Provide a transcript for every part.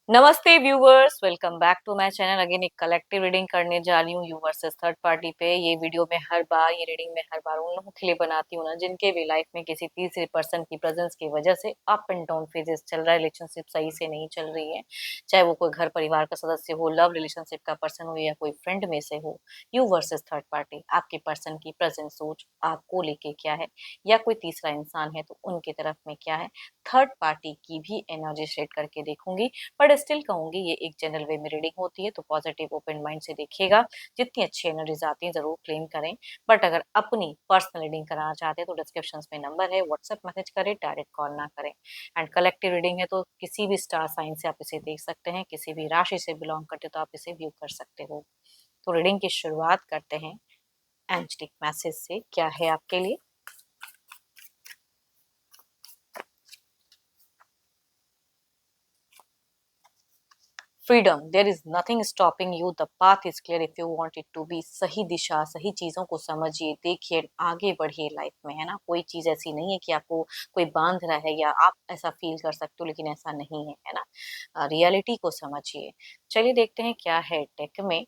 नमस्ते viewers, welcome back to my channel. Again एक collective reading करने जा रही हूँ यू वर्सेस थर्ड पार्टी पे। ये वीडियो में हर बार ये रीडिंग में हर बार उन लोगों के लिए बनाती हूँ ना जिनके भी लाइफ में किसी तीसरे पर्सन की प्रेजेंस की वजह से अप एंड डाउन फेजेस चल रहा है, रिलेशनशिप सही से नहीं चल रही है। चाहे वो कोई घर परिवार का सदस्य हो, लव रिलेशनशिप का पर्सन हो या कोई फ्रेंड में से हो। यू वर्सेस थर्ड पार्टी, आपके पर्सन की प्रेजेंट सोच आपको लेके क्या है, या कोई तीसरा इंसान है तो उनकी तरफ में क्या है। थर्ड पार्टी की भी एनर्जी शेड करके देखूंगी, बट स्टिल कहूंगी ये एक जनरल वे में रीडिंग होती है तो पॉजिटिव ओपन माइंड से देखिएगा। जितनी अच्छी एनर्जीज आती हैं जरूर क्लेम करें, बट अगर अपनी पर्सनल रीडिंग कराना चाहते हैं तो डिस्क्रिप्शन में नंबर है, व्हाट्सएप मैसेज करें, डायरेक्ट कॉल ना करें। एंड कलेक्टिव रीडिंग है तो किसी भी स्टार साइन से आप इसे देख सकते हैं, किसी भी राशि से बिलोंग करते तो आप इसे व्यू कर सकते हो। तो रीडिंग की शुरुआत करते हैं एंजेलिक मैसेज से। क्या है आपके लिए? Freedom, there is nothing stopping you, the path is clear if you want it to be. सही दिशा, सही चीजों को समझिए, देखिए, आगे बढ़िए लाइफ में, है ना। कोई चीज ऐसी नहीं है कि आपको कोई बांध रहा है या आप ऐसा फील कर सकते हो, लेकिन ऐसा नहीं है, है ना। रियलिटी को समझिए। चलिए देखते हैं क्या है डेक में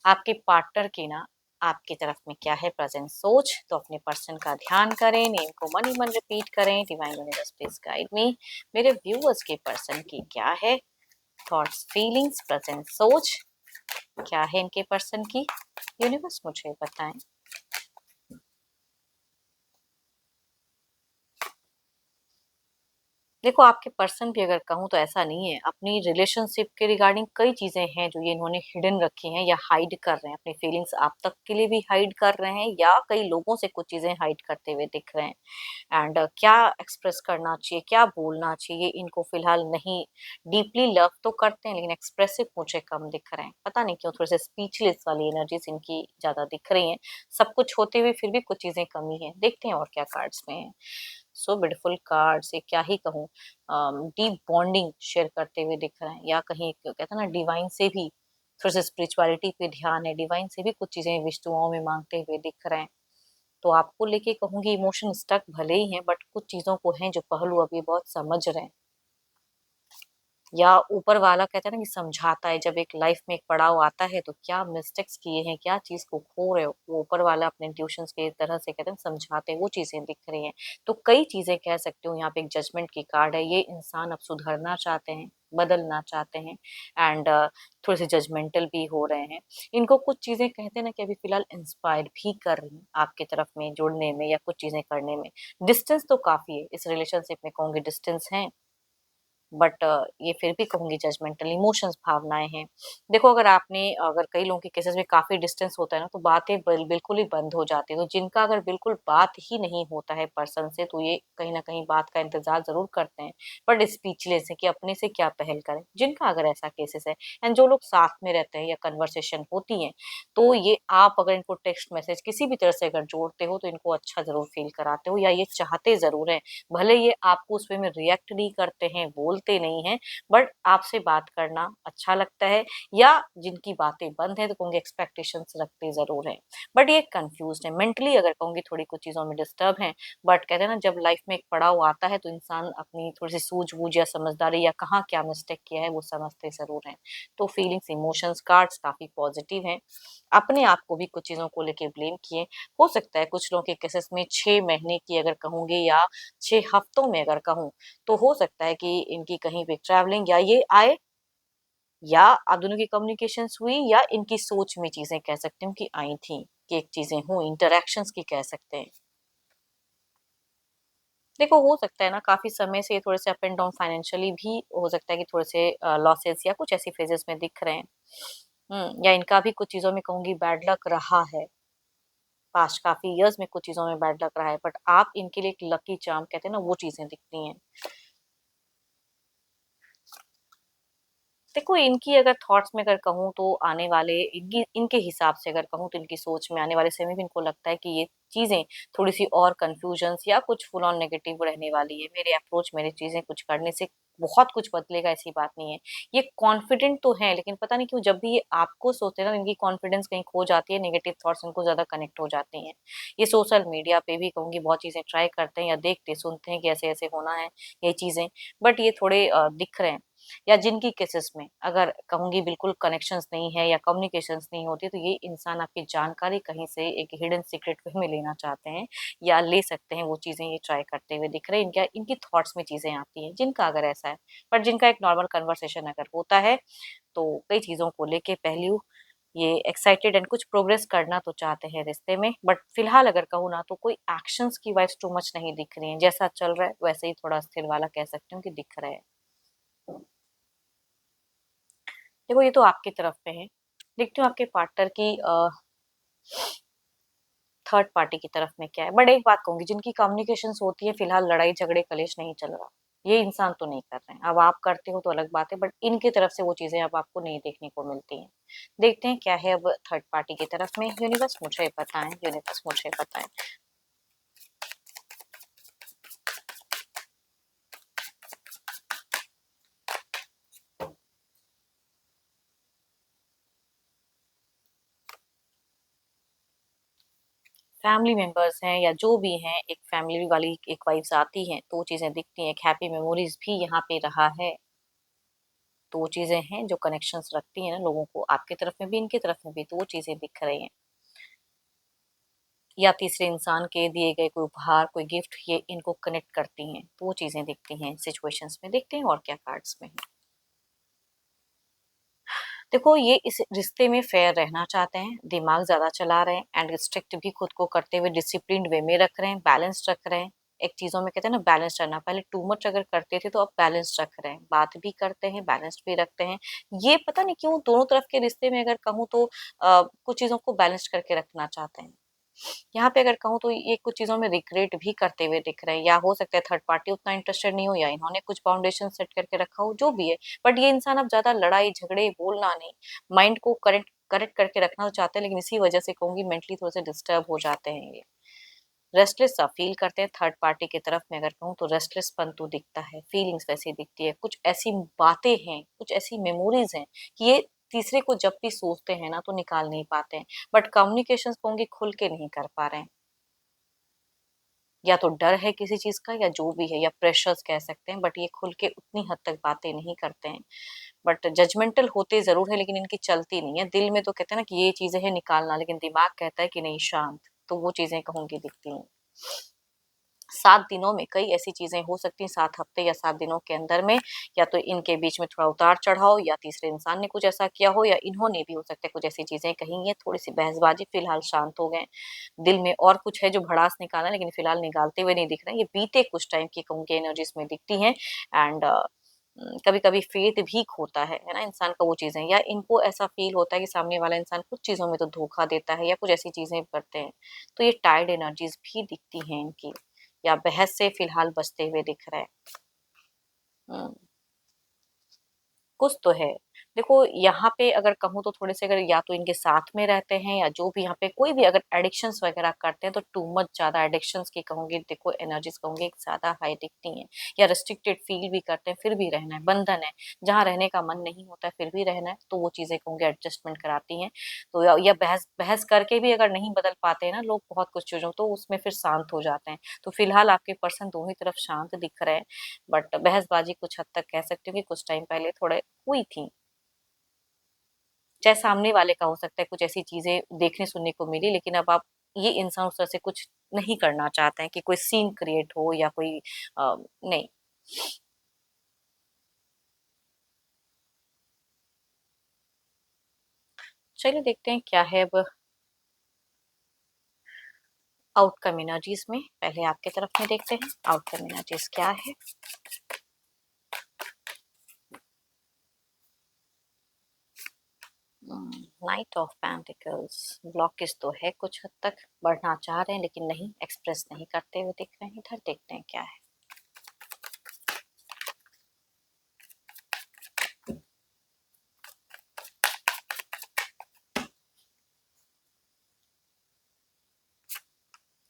आपके पार्टनर की ना आपकी तरफ में क्या है प्रेजेंट सोच। तो अपने पर्सन का ध्यान करें, नेम को मन ही मन रिपीट करें। Divine universe please guide me. मेरे व्यूअर्स के पर्सन की क्या है थॉट्स, फीलिंग्स, प्रेजेंट सोच, क्या है इनके पर्सन की। यूनिवर्स मुझे बताएं। देखो, आपके पर्सन भी अगर कहूँ तो ऐसा नहीं है, अपनी रिलेशनशिप के रिगार्डिंग कई चीजें हैं जो ये इन्होंने हिडन रखी हैं या हाइड कर रहे हैं। अपनी फीलिंग्स आप तक के लिए भी हाइड कर रहे हैं या कई लोगों से कुछ चीजें हाइड करते हुए दिख रहे हैं। एंड क्या एक्सप्रेस करना चाहिए, क्या बोलना चाहिए, इनको फिलहाल नहीं। डीपली लव तो करते हैं लेकिन एक्सप्रेसिव मुझे कम दिख रहे हैं। पता नहीं क्यों, थोड़े से स्पीचलेस वाली एनर्जीज इनकी ज्यादा दिख रही हैं। सब कुछ होते हुए फिर भी कुछ चीजें कमी है। देखते हैं और क्या कार्ड्स में है। सो ब्यूटीफुल कार्ड से क्या ही कहूँ, डीप बॉन्डिंग शेयर करते हुए दिख रहे हैं, या कहीं कहते हैं ना डिवाइन से भी थोड़ा सा स्पिरिचुअलिटी पे ध्यान है, डिवाइन से भी कुछ चीजें विश दुआओं में मांगते हुए दिख रहे हैं। तो आपको लेके कहूंगी इमोशन स्टक भले ही हैं, बट कुछ चीजों को हैं जो पहलू अभी बहुत समझ रहे हैं। या ऊपर वाला कहता है ना कि समझाता है, जब एक लाइफ में एक पड़ाव आता है तो क्या मिस्टेक्स किए हैं, क्या चीज को खो रहे हो, वो ऊपर वाला अपने ट्यूशंस के तरह से कहते हैं समझाते हैं, वो चीजें दिख रही हैं। तो कई चीजें कह सकते हो। यहाँ पे एक जजमेंट की कार्ड है, ये इंसान अब सुधरना चाहते हैं, बदलना चाहते हैं। एंड थोड़े से जजमेंटल भी हो रहे हैं। इनको कुछ चीजें कहते हैं ना कि अभी फिलहाल इंस्पायर भी कर रही हैं आपके तरफ में जुड़ने में या कुछ चीजें करने में। डिस्टेंस तो काफी है इस रिलेशनशिप में, कहूंगी डिस्टेंस है, बट ये फिर भी कहूंगी जजमेंटल इमोशंस, भावनाएं हैं। देखो, अगर कई लोगों के केसेस में काफी डिस्टेंस होता है ना तो बातें बिल्कुल ही बंद हो जाती है। तो जिनका अगर बिल्कुल बात ही नहीं होता है पर्सन से तो ये कहीं ना कहीं बात का इंतजार जरूर करते हैं, बट स्पीचलेस है कि अपने से क्या पहल करें, जिनका अगर ऐसा केसेस है। एंड जो लोग साथ में रहते हैं या कन्वर्सेशन होती है, तो ये आप अगर इनको टेक्स्ट मैसेज किसी भी तरह से अगर जोड़ते हो तो इनको अच्छा जरूर फील कराते हो, या ये चाहते जरूर है। भले ये आपको उस वे में रिएक्ट नहीं करते हैं, बोलते नहीं हैं, बट आपसे बात करना अच्छा लगता है। या जिनकी बातें बंद है तो कहूंगी एक्सपेक्टेशंस रखते जरूर हैं, बट ये कंफ्यूज है मेंटली, अगर कहूंगी थोड़ी कुछ चीजों में डिस्टर्ब है। बट कहते हैं ना, जब लाइफ में एक पड़ाव आता है तो इंसान अपनी थोड़ी सी सूझबूझ या समझदारी या कहाँ क्या मिस्टेक किया है वो समझते जरूर हैं। तो फीलिंग्स, इमोशंस, कार्ड्स काफी पॉजिटिव हैं। अपने आप को भी कुछ चीजों को लेके ब्लेम किए। हो सकता है कुछ लोगों के केसेस में 6 महीने की अगर कहूंगी या 6 हफ्तों में अगर कहूँ तो हो सकता है कि इनकी कहीं पे ट्रैवलिंग या ये आए, या आप दोनों की कम्युनिकेशंस हुई, या इनकी सोच में चीजें कह सकते हैं कि आई थी कि एक चीजें हो इंटरेक्शंस की कह सकते हैं। देखो, हो सकता है ना काफी समय से ये थोड़े से अप एंड डाउन फाइनेंशियली भी हो सकता है कि थोड़े से लॉसेस या कुछ ऐसी फेजेस में दिख रहे हैं। या इनका भी कुछ चीजों में कहूंगी बैड लक रहा है। पास्ट काफी इयर्स में कुछ चीजों में बैड लक रहा है, बट आप इनके लिए एक लकी चार्म कहते हैं ना, वो चीजें दिखती हैं। देखो, इनकी अगर थॉट्स में अगर कहूँ तो आने वाले इनकी इनके हिसाब से अगर कहूँ तो इनकी सोच में आने वाले समय में इनको लगता है कि ये चीजें थोड़ी सी और कंफ्यूजन्स या कुछ फुल ऑन नेगेटिव रहने वाली है। मेरे अप्रोच, मेरी चीजें कुछ करने से बहुत कुछ बदलेगा, ऐसी बात नहीं है। ये कॉन्फिडेंट तो है, लेकिन पता नहीं क्यों जब भी ये आपको सोचते हैं ना, इनकी कॉन्फिडेंस कहीं खो जाती है, नेगेटिव थॉट्स इनको ज्यादा कनेक्ट हो जाती हैं। ये सोशल मीडिया पे भी कहूंगी बहुत चीजें ट्राई करते हैं या देखते सुनते हैं कि ऐसे ऐसे होना है ये चीजें, बट ये थोड़े दिख रहे हैं। या जिनकी केसेस में अगर कहूँगी बिल्कुल कनेक्शंस नहीं है या कम्युनिकेशंस नहीं होती, तो ये इंसान आपकी जानकारी कहीं से एक हिडन सीक्रेट वे में लेना चाहते हैं या ले सकते हैं, वो चीज़ें ये ट्राई करते हुए दिख रहे हैं। इनका इनकी थॉट्स में चीज़ें आती हैं, जिनका अगर ऐसा है। पर जिनका एक नॉर्मल कन्वर्सेशन अगर होता है, तो कई चीज़ों को लेके पहलू ये एक्साइटेड एंड कुछ प्रोग्रेस करना तो चाहते हैं रिश्ते में, बट फिलहाल अगर कहूँ ना तो कोई एक्शंस की वाइब्स टू मच नहीं दिख रही हैं। जैसा चल रहा है वैसे ही थोड़ा स्थिर वाला कह सकती हूँ कि दिख रहा है। देखो ये तो आपकी तरफ पे है। देखती हूँ आपके पार्टनर की थर्ड पार्टी की तरफ में क्या है। बट एक बात कहूंगी, जिनकी कम्युनिकेशंस होती है फिलहाल लड़ाई झगड़े कलेश नहीं चल रहा। ये इंसान तो नहीं कर रहे हैं। अब आप करते हो तो अलग बात है, बट इनकी तरफ से वो चीजें अब आपको नहीं देखने को मिलती हैं। देखते हैं क्या है अब थर्ड पार्टी की तरफ में। यूनिवर्स मुझे बताएं, यूनिवर्स मुझे बताएं। फैमिली मेंबर्स हैं या जो भी हैं, एक फैमिली वाली एक वाइब्स आती हैं तो वो चीजें दिखती हैं। एक हैप्पी मेमोरीज भी यहाँ पे रहा है, तो वो चीजें हैं जो कनेक्शंस रखती हैं ना लोगों को, आपकी तरफ में भी इनकी तरफ में भी, तो वो चीजें दिख रही हैं। या तीसरे इंसान के दिए गए कोई उपहार, कोई गिफ्ट, ये इनको कनेक्ट करती हैं, तो वो चीजें दिखती हैं सिचुएशंस में। देखते हैं और क्या कार्ड्स में है। देखो ये इस रिश्ते में फेयर रहना चाहते हैं, दिमाग ज्यादा चला रहे हैं एंड स्ट्रिक्ट भी खुद को करते हुए डिसिप्लिन वे में रख रहे हैं, बैलेंस रख रहे हैं। एक चीजों में कहते हैं ना बैलेंस रहना, पहले टू मच अगर करते थे तो अब बैलेंस रख रहे हैं, बात भी करते हैं बैलेंस भी रखते हैं। ये पता नहीं क्यों दोनों तरफ के रिश्ते में अगर कहूँ तो कुछ चीजों को बैलेंस करके रखना चाहते हैं। यहाँ पे अगर कहूँ तो ये कुछ चीजों में रिग्रेट भी करते हुए दिख रहे हैं, या हो सकता है थर्ड पार्टी उतना इंटरेस्टेड नहीं हो या इन्होंने कुछ फाउंडेशन सेट करके रखा हो, जो भी है। बट ये इंसान अब ज्यादा लड़ाई झगड़े बोलना नहीं, माइंड को करेक्ट करेक्ट करके रखना तो चाहते हैं, लेकिन इसी वजह से कहूंगी मेंटली थोड़े से डिस्टर्ब हो जाते हैं ये। रेस्टलेस सा फील करते हैं थर्ड पार्टी की तरफ में अगर कहूँ तो, रेस्टलेसपन तो दिखता है, फीलिंग्स वैसी दिखती है, कुछ ऐसी बातें हैं, कुछ ऐसी मेमोरीज हैं कि ये तीसरे को जब भी सोचते हैं ना तो निकाल नहीं पाते हैं। बट कम्युनिकेशन कहूंगी खुल के नहीं कर पा रहे हैं, या तो डर है किसी चीज का या जो भी है, या प्रेशर्स कह सकते हैं, बट ये खुल के उतनी हद तक बातें नहीं करते हैं। बट जजमेंटल होते जरूर है, लेकिन इनकी चलती नहीं है। दिल में तो कहते हैं ना कि ये चीजें है निकालना, लेकिन दिमाग कहता है कि नहीं शांत, तो वो चीजें कहूंगी दिखती हैं। 7 दिनों में कई ऐसी चीजें हो सकती हैं, 7 हफ्ते या 7 दिनों के अंदर में, या तो इनके बीच में थोड़ा उतार चढ़ाव, या तीसरे इंसान ने कुछ ऐसा किया हो, या इन्होंने भी हो सकता है कुछ ऐसी चीजें कही है, थोड़ी सी बहसबाजी, फिलहाल शांत हो गए। दिल में और कुछ है जो भड़ास निकालना है, लेकिन फिलहाल निकालते हुए नहीं दिख रहे हैं। ये बीते कुछ टाइम की कहूँ की एनर्जीज में दिखती हैं। एंड कभी कभी फेथ भी खोता है ना इंसान का, वो चीजें, या इनको ऐसा फील होता है कि सामने वाला इंसान कुछ चीजों में तो धोखा देता है या कुछ ऐसी चीजें करते हैं, तो ये टायर्ड एनर्जीज भी दिखती हैं इनकी, या बहस से फिलहाल बचते हुए दिख रहा है। हम्म, कुछ तो है। देखो यहाँ पे अगर कहूँ तो थोड़े से अगर या तो इनके साथ में रहते हैं, या जो भी यहाँ पे कोई भी अगर एडिक्शंस वगैरह करते हैं, तो टू मच ज्यादा एडिक्शंस की कहूंगी, देखो एनर्जीज कहूंगी एक ज्यादा हाई दिखती हैं। या रिस्ट्रिक्टेड फील भी करते हैं, फिर भी रहना है, बंधन है, जहाँ रहने का मन नहीं होता है फिर भी रहना है, तो वो चीजें कहूंगी एडजस्टमेंट कराती हैं। तो या बहस बहस करके भी अगर नहीं बदल पाते हैं ना लोग बहुत कुछ चीजों, तो उसमें फिर शांत हो जाते हैं। तो फिलहाल आपके पर्सन दोनों ही तरफ शांत दिख रहे हैं, बट बहसबाजी कुछ हद तक कह सकती हूँ कि कुछ टाइम पहले थोड़े हुई थी। चाहे सामने वाले का हो सकता है कुछ ऐसी चीजें देखने सुनने को मिली, लेकिन अब आप ये इंसान उस तरह से कुछ नहीं करना चाहते हैं कि कोई सीन क्रिएट हो या कोई नहीं। चलिए देखते हैं क्या है अब आउटकम एनर्जीज में। पहले आपके तरफ में देखते हैं आउटकम एनर्जीज क्या है। नाइट ऑफ पेंटिकल्स, ब्लॉकेज तो है कुछ हद तक, बढ़ना चाह रहे हैं लेकिन नहीं एक्सप्रेस नहीं करते हुए दिख रहे हैं। इधर देखते हैं क्या है।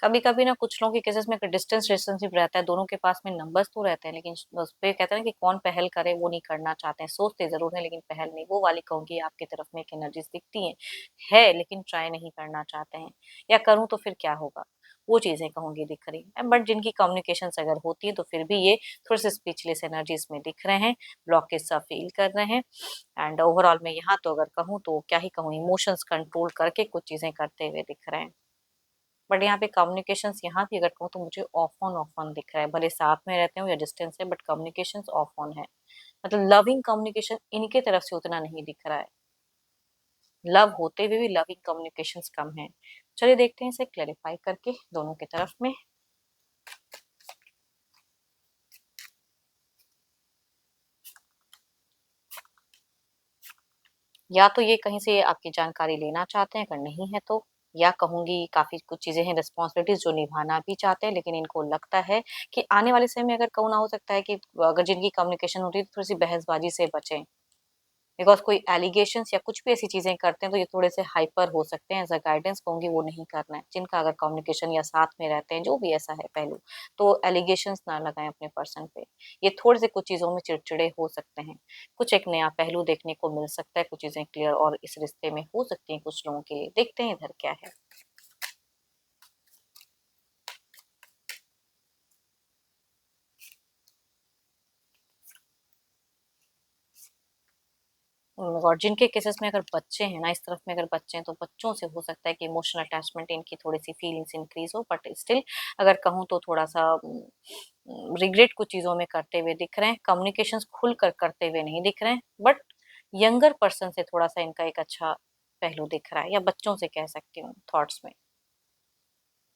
कभी कभी ना कुछ लोगों के केसेस में डिस्टेंस रिलेशनशिप रहता है, दोनों के पास में नंबर्स तो रहते हैं, लेकिन उस पे कहते हैं ना कि कौन पहल करे, वो नहीं करना चाहते हैं, सोचते जरूर है लेकिन पहल नहीं, वो वाली कहूंगी आपकी तरफ में एक एनर्जीज दिखती है लेकिन ट्राई नहीं करना चाहते हैं। या करूं तो फिर क्या होगा, वो चीजें कहूंगी दिख रही है। बट जिनकी कम्युनिकेशन अगर होती है तो फिर भी ये थोड़े से स्पीचलेस एनर्जीज में दिख रहे हैं, ब्लॉकेज सा फील कर रहे हैं। एंड ओवरऑल में यहाँ तो अगर कहूँ तो क्या ही कहूँ, इमोशंस कंट्रोल करके कुछ चीजें करते हुए दिख रहे हैं। बट यहाँ पे कम्युनिकेशंस यहाँ भी अगर कहूँ तो मुझे ऑफ ऑन दिख रहा है, भले साथ में रहते हो या डिस्टेंस है, बट कम्युनिकेशंस ऑफ ऑन है। मतलब लविंग कम्युनिकेशन इनके तरफ से उतना नहीं दिख रहा है, लव होते हुए भी लविंग कम्युनिकेशंस कम है। चलिए देखते हैं इसे क्लेरिफाई करके दोनों की तरफ में। या तो ये कहीं से आपकी जानकारी लेना चाहते हैं, अगर नहीं है तो, या कहूंगी काफी कुछ चीजें हैं रिस्पॉन्सिबिलिटीज जो निभाना भी चाहते हैं, लेकिन इनको लगता है कि आने वाले समय में अगर कहूँ ना, हो सकता है कि अगर जिनकी कम्युनिकेशन होती है तो थोड़ी सी बहसबाजी से बचें। बिकॉज कोई एलिगेशंस या कुछ भी ऐसी चीजें करते हैं तो ये थोड़े से हाइपर हो सकते हैं। एज अ गाइडेंस कहूंगी वो नहीं करना है, जिनका अगर कम्युनिकेशन या साथ में रहते हैं जो भी ऐसा है पहलू, तो एलिगेशंस ना लगाएं अपने पर्सन पे। ये थोड़े से कुछ चीजों में चिड़चिड़े हो सकते हैं, कुछ एक नया पहलू देखने को मिल सकता है, कुछ चीजें क्लियर और इस रिश्ते में हो सकती हैं कुछ लोगों के लिए। देखते हैं इधर क्या है। और जिनके केसेस में अगर बच्चे हैं ना, इस तरफ में अगर बच्चे हैं तो बच्चों से हो सकता है कि इमोशनल अटैचमेंट इनकी थोड़ी सी फीलिंग्स इंक्रीज हो, बट स्टिल अगर कहूँ तो थोड़ा सा रिग्रेट कुछ चीजों में करते हुए दिख रहे हैं, कम्युनिकेशंस खुल कर करते हुए नहीं दिख रहे हैं। बट यंगर पर्सन से थोड़ा सा इनका एक अच्छा पहलू दिख रहा है, या बच्चों से कह सकती हूँ थॉट्स में।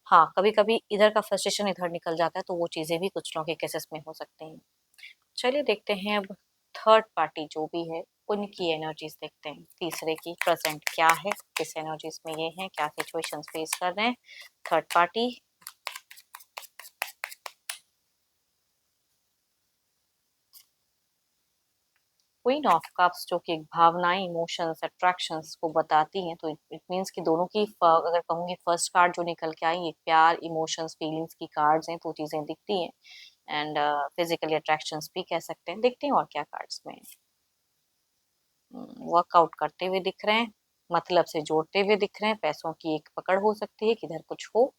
हाँ, कभी कभी इधर का फ्रस्ट्रेशन इधर निकल जाता है, तो वो चीजें भी कुछ लोगों के केसेस में हो सकती हैं। चलिए देखते हैं अब थर्ड पार्टी जो भी है उनकी एनर्जीज देखते हैं, तीसरे की प्रेजेंट क्या है, किस एनर्जीज में ये है, क्या सिचुएशंस फेस कर रहे हैं third party. Queen of cups जो कि भावनाएं, इमोशंस, अट्रैक्शंस को बताती हैं, तो इट मीन्स कि दोनों की अगर कहूँगी फर्स्ट कार्ड जो निकल के आई, एक प्यार, इमोशंस, फीलिंग्स की कार्ड्स हैं, तो चीजें दिखती हैं। एंड फिजिकली अट्रैक्शंस भी कह सकते हैं। देखते हैं और क्या कार्ड्स में वर्कआउट करते हुए दिख रहे हैं, मतलब से जोड़ते हुए दिख रहे हैं, पैसों की एक पकड़ हो सकती है, किधर कुछ हो।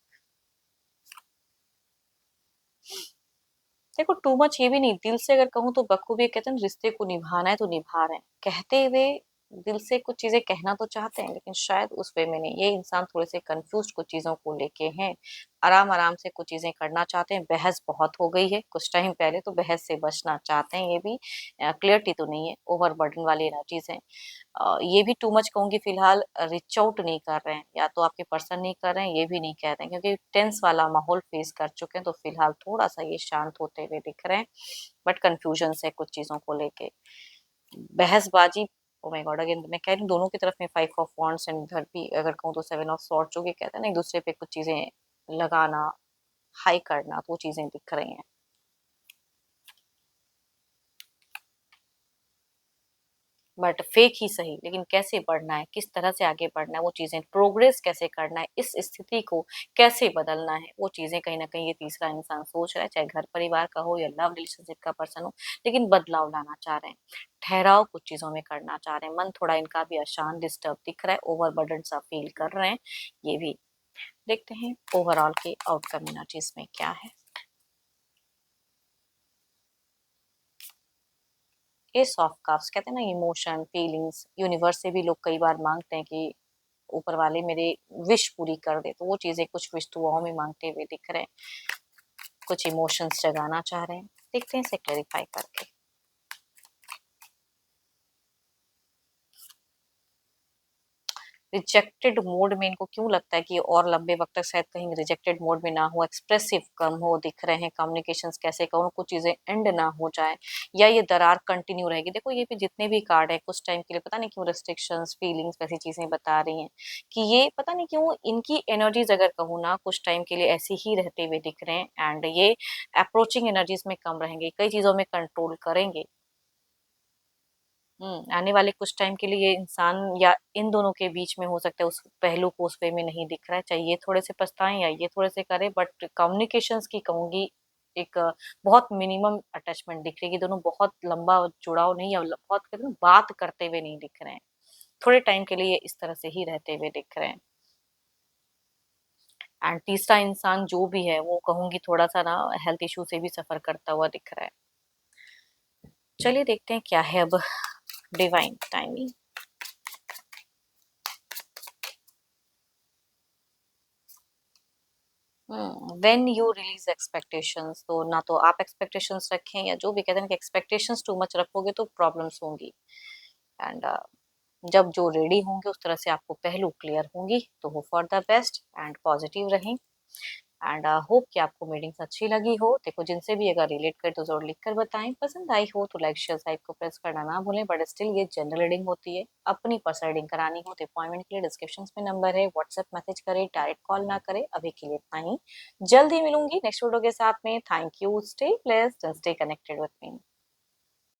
देखो टू मच ये भी नहीं, दिल से अगर कहूँ तो बखूबी कहते हैं रिश्ते को निभाना है तो निभा रहे हैं, कहते हुए दिल से कुछ चीजें कहना तो चाहते हैं, लेकिन शायद उस वे में नहीं। ये इंसान थोड़े से कंफ्यूज कुछ चीजों को लेके हैं, आराम आराम से कुछ चीजें करना चाहते हैं। बहस बहुत हो गई है कुछ टाइम पहले, तो बहस से बचना चाहते हैं। ये भी क्लियरिटी तो नहीं है, ओवर बर्डन वाली एनर्जीज है। ये भी टू मच कहूंगी फिलहाल रीच आउट नहीं कर रहे हैं, या तो आपके पर्सन नहीं कर रहे हैं, ये भी नहीं कह रहे हैं, क्योंकि टेंस वाला माहौल फेस कर चुके हैं, तो फिलहाल थोड़ा सा ये शांत होते हुए दिख रहे हैं। बट कंफ्यूजन है कुछ चीजों को लेके, बहसबाजी। ओ माय गॉड, अगेन मैं कह रही हूँ दोनों की तरफ में फाइव ऑफ वॉन्ड्स, एंड इधर भी अगर कहूँ तो सेवन ऑफ सॉर्ड, जो कि कहते हैं ना एक दूसरे पे कुछ चीजें लगाना, हाई करना, तो वो चीजें दिख रही हैं। बट फेक ही सही, लेकिन कैसे बढ़ना है, किस तरह से आगे बढ़ना है, वो चीजें प्रोग्रेस कैसे करना है, इस स्थिति को कैसे बदलना है, वो चीजें कहीं ना कहीं ये तीसरा इंसान सोच रहा है, चाहे घर परिवार का हो या लव रिलेशनशिप का पर्सन हो, लेकिन बदलाव लाना चाह रहे हैं, ठहराव कुछ चीजों में करना चाह रहे हैं। मन थोड़ा इनका भी अशांत, डिस्टर्ब दिख रहा है, ओवरबर्डन सा फील कर रहे हैं ये भी। देखते हैं ओवरऑल के आउटकम एनर्जीज में क्या है। एस ऑफ कप्स कहते हैं ना इमोशन, फीलिंग्स, यूनिवर्स से भी लोग कई बार मांगते हैं कि ऊपर वाले मेरे विश पूरी कर दे, तो वो चीजें कुछ विश दुआओं में मांगते हुए दिख रहे हैं, कुछ इमोशंस जगाना चाह रहे हैं। देखते हैं इसे क्लेरिफाई करके। रिजेक्टेड मोड में इनको क्यों लगता है कि और लंबे वक्त तक शायद कहीं रिजेक्टेड मोड में ना हो, एक्सप्रेसिव कम हो दिख रहे हैं, कम्युनिकेशंस कैसे कहूँ, कुछ चीजें एंड ना हो जाए, या ये दरार कंटिन्यू रहेगी। देखो ये भी जितने भी कार्ड है कुछ टाइम के लिए पता नहीं क्यों रिस्ट्रिक्शंस, फीलिंग्स, वैसी चीजें बता रही हैं कि ये पता नहीं क्यों इनकी एनर्जीज अगर कहूँ ना कुछ टाइम के लिए ऐसी ही रहते हुए दिख रहे हैं, एंड ये अप्रोचिंग एनर्जीज में कम रहेंगे, कई चीजों में कंट्रोल करेंगे। आने वाले कुछ टाइम के लिए ये इंसान या इन दोनों के बीच में हो सकता है उस पहलू को उस वे में नहीं दिख रहा है, चाहे ये थोड़े से पछताएं या ये थोड़े से करें, बट कम्युनिकेशंस की कहूंगी एक बहुत मिनिमम अटैचमेंट दिख रही है कि दोनों बहुत लंबा जुड़ाव नहीं, या बहुत कहते हैं ना, बात करते हुए नहीं दिख रहे हैं, थोड़े टाइम के लिए इस तरह से ही रहते हुए दिख रहे हैं। एंड तीसरा इंसान जो भी है वो कहूंगी थोड़ा सा ना हेल्थ इशू से भी सफर करता हुआ दिख रहा है। चलिए देखते हैं क्या है अब divine timing. When you release expectations, तो ना तो आप एक्सपेक्टेशंस रखें, या जो भी कहते हैं कि एक्सपेक्टेशंस टू मच रखोगे तो प्रॉब्लम्स होंगी। एंड जब जो रेडी होंगे उस तरह से आपको पहलू क्लियर होंगी, तो hope for the best and positive रहें। एंड होप कि आपको मीटिंग्स अच्छी लगी हो। देखो जिनसे भी अगर रिलेट करे तो जरूर लिख कर बताएं। पसंद आई हो तो लाइक शेयर साइट को प्रेस करना ना भूलें। बट स्टिल ये जनरल रीडिंग होती है, अपनी पर्सनल रीडिंग करानी हो तो अपॉइंटमेंट के लिए डिस्क्रिप्शन में नंबर है, व्हाट्सएप मैसेज करें, डायरेक्ट कॉल ना करें। अभी के लिए इतना ही, जल्द ही मिलूंगी नेक्स्ट वीडियो के साथ में। Thank you, stay blessed and stay connected with me.